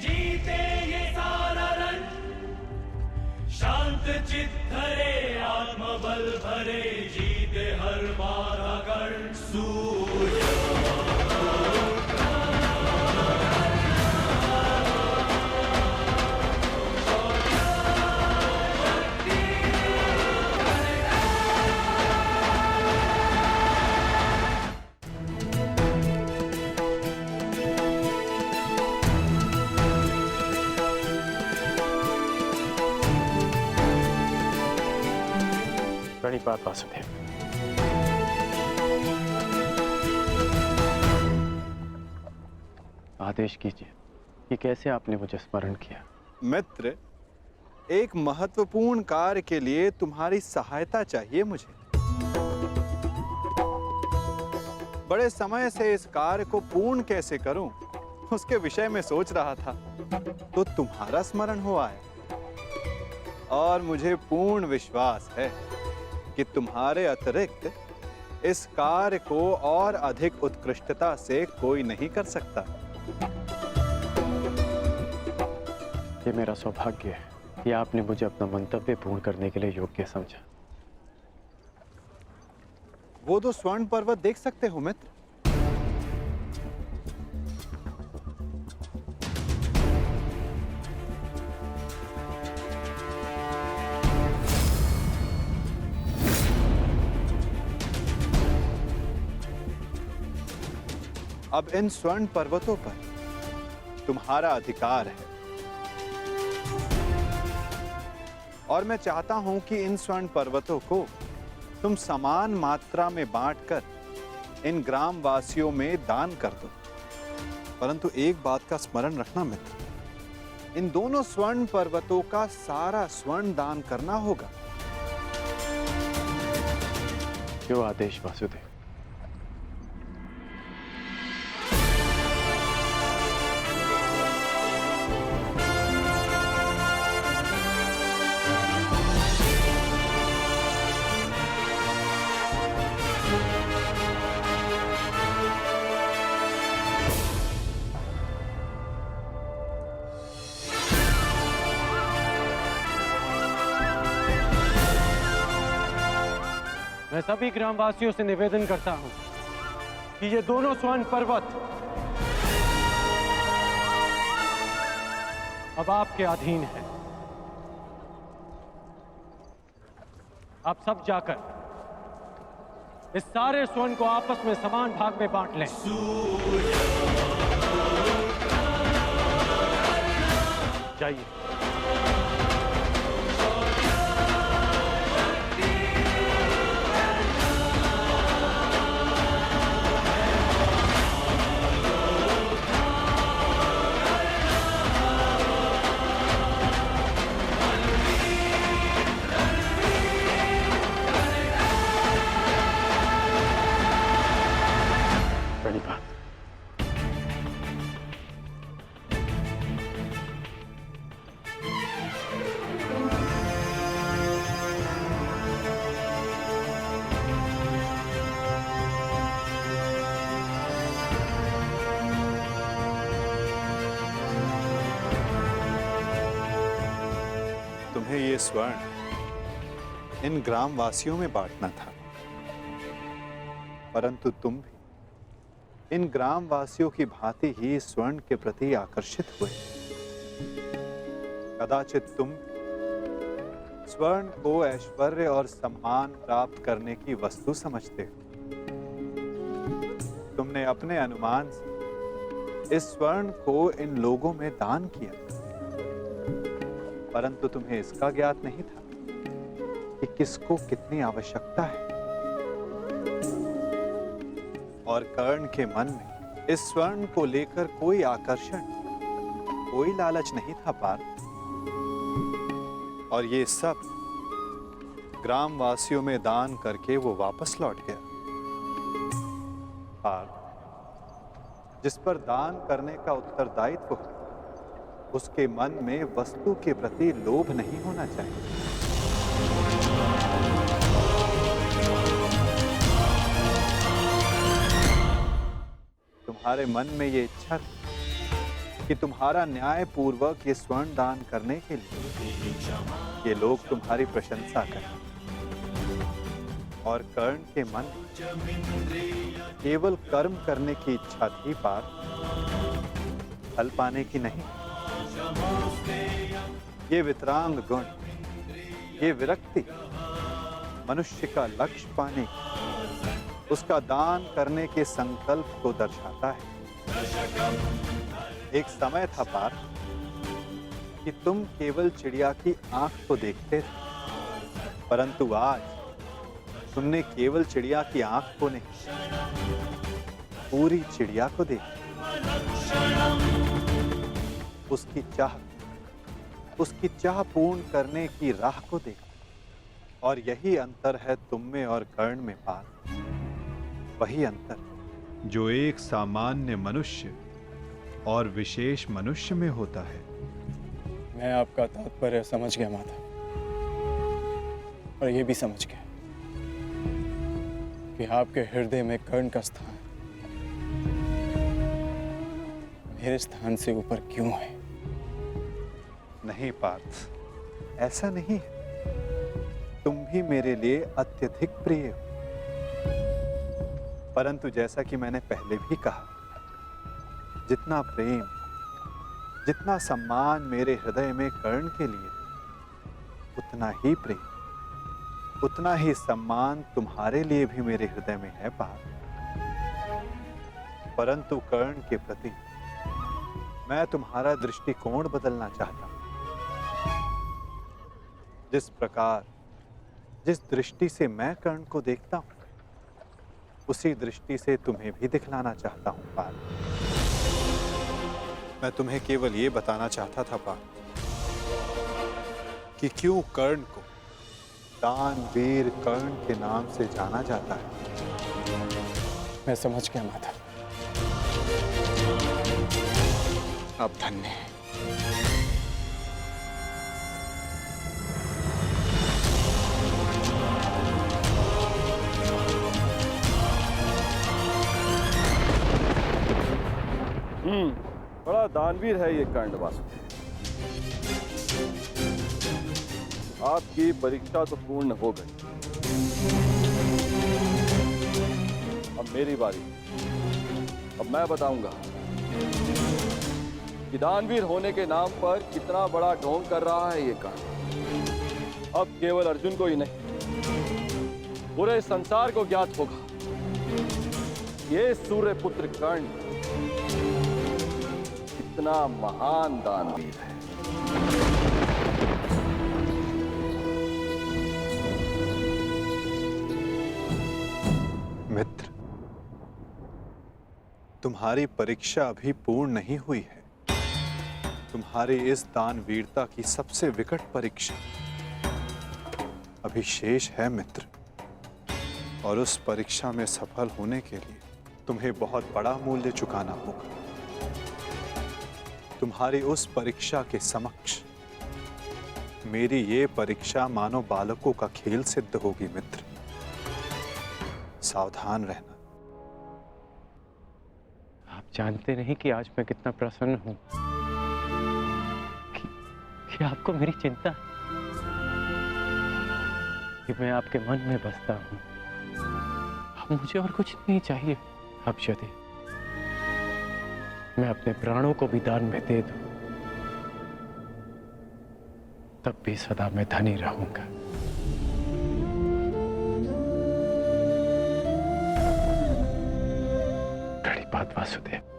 जीते ये सारा रन। शांत चित धरे आत्मबल भरे, जीते हर बाधा कर सूर्य। प्रणिपात वासुदेव। आदेश कीजिए कि कैसे आपने मुझे स्मरण किया। मित्र, एक महत्वपूर्ण कार्य के लिए तुम्हारी सहायता चाहिए मुझे। बड़े समय से इस कार्य को पूर्ण कैसे करूं, उसके विषय में सोच रहा था, तो तुम्हारा स्मरण हो आया। और मुझे पूर्ण विश्वास है कि तुम्हारे अतिरिक्त इस कार्य को और अधिक उत्कृष्टता से कोई नहीं कर सकता। ये मेरा सौभाग्य है कि आपने मुझे अपना मंतव्य पूर्ण करने के लिए योग्य समझा। वो तो स्वर्ण पर्वत देख सकते हो मित्र। अब इन स्वर्ण पर्वतों पर तुम्हारा अधिकार है, और मैं चाहता हूं कि इन स्वर्ण पर्वतों को तुम समान मात्रा में बांटकर इन ग्राम वासियों में दान कर दो। परंतु एक बात का स्मरण रखना मित्र, इन दोनों स्वर्ण पर्वतों का सारा स्वर्ण दान करना होगा। क्यों आदेश वासुदेव। मैं सभी ग्रामवासियों से निवेदन करता हूं कि ये दोनों स्वर्ण पर्वत अब आपके अधीन है। आप सब जाकर इस सारे स्वर्ण को आपस में समान भाग में बांट लें। जाइए। प्रणिपात। तुम्हें ये स्वर्ण इन ग्राम वासियों में बांटना था, परंतु तुम भी इन ग्राम वासियों की भांति ही स्वर्ण के प्रति आकर्षित हुए। कदाचित तुम स्वर्ण को ऐश्वर्य और सम्मान प्राप्त करने की वस्तु समझते हो। तुमने अपने अनुमान से इस स्वर्ण को इन लोगों में दान किया, परंतु तुम्हें इसका ज्ञात नहीं था कि किसको कितनी आवश्यकता है। और कर्ण के मन में इस स्वर्ण को लेकर कोई आकर्षण, कोई लालच नहीं था पार्थ। और ये सब ग्राम वासियों में दान करके वो वापस लौट गया। पार्थ, जिस पर दान करने का उत्तरदायित्व हो, उसके मन में वस्तु के प्रति लोभ नहीं होना चाहिए। तुम्हारे मन में ये इच्छा थी कि तुम्हारा न्याय पूर्वक ये स्वर्ण दान करने के लिए ये लोग तुम्हारी प्रशंसा करें। और कर्ण के मन में केवल कर्म करने की इच्छा थी पार, फल पाने की नहीं। ये वितरांग गुण, ये विरक्ति मनुष्य का लक्ष्य पाने, उसका दान करने के संकल्प को दर्शाता है। एक समय था पार कि तुम केवल चिड़िया की आंख को देखते थे, परंतु आज तुमने केवल चिड़िया की आंख को नहीं, पूरी चिड़िया को देखा। उसकी चाह पूर्ण करने की राह को देखा। और यही अंतर है तुम में और कर्ण में पार। वही अंतर जो एक सामान्य मनुष्य और विशेष मनुष्य में होता है। मैं आपका तात्पर्य समझ गया माता, और ये भी समझ गया कि आपके हृदय में कर्ण का स्थान मेरे स्थान से ऊपर क्यों है। नहीं पार्थ, ऐसा नहीं है। तुम भी मेरे लिए अत्यधिक प्रिय हो, परंतु जैसा कि मैंने पहले भी कहा, जितना प्रेम, जितना सम्मान मेरे हृदय में कर्ण के लिए, उतना ही प्रेम, उतना ही सम्मान तुम्हारे लिए भी मेरे हृदय में है पार्थ। परंतु कर्ण के प्रति मैं तुम्हारा दृष्टिकोण बदलना चाहता हूं। जिस प्रकार, जिस दृष्टि से मैं कर्ण को देखता हूं, उसी दृष्टि से तुम्हें भी दिखलाना चाहता हूं पार्थ। मैं तुम्हें केवल ये बताना चाहता था पार्थ कि क्यों कर्ण को दानवीर कर्ण के नाम से जाना जाता है। मैं समझ गया माता, आप धन्य हैं। बड़ा दानवीर है ये कर्ण वासुदेव। आपकी परीक्षा तो पूर्ण हो गई, अब मेरी बारी। अब मैं बताऊंगा कि दानवीर होने के नाम पर कितना बड़ा ढोंग कर रहा है ये कर्ण। अब केवल अर्जुन को ही नहीं, पूरे संसार को ज्ञात होगा ये सूर्यपुत्र कर्ण कितना महान दानवीर है। मित्र, तुम्हारी परीक्षा अभी पूर्ण नहीं हुई है। तुम्हारी इस दानवीरता की सबसे विकट परीक्षा अभी शेष है मित्र। और उस परीक्षा में सफल होने के लिए तुम्हें बहुत बड़ा मूल्य चुकाना होगा। तुम्हारी उस परीक्षा के समक्ष मेरी ये परीक्षा मानो बालकों का खेल सिद्ध होगी मित्र। सावधान रहना। आप जानते नहीं कि आज मैं कितना प्रसन्न हूं कि आपको मेरी चिंता है, कि मैं आपके मन में बसता हूं। अब मुझे और कुछ नहीं चाहिए। अब यदि मैं अपने प्राणों को भी दान में दे दूं, तब भी सदा मैं धनी रहूंगा। बड़ी बात वासुदेव।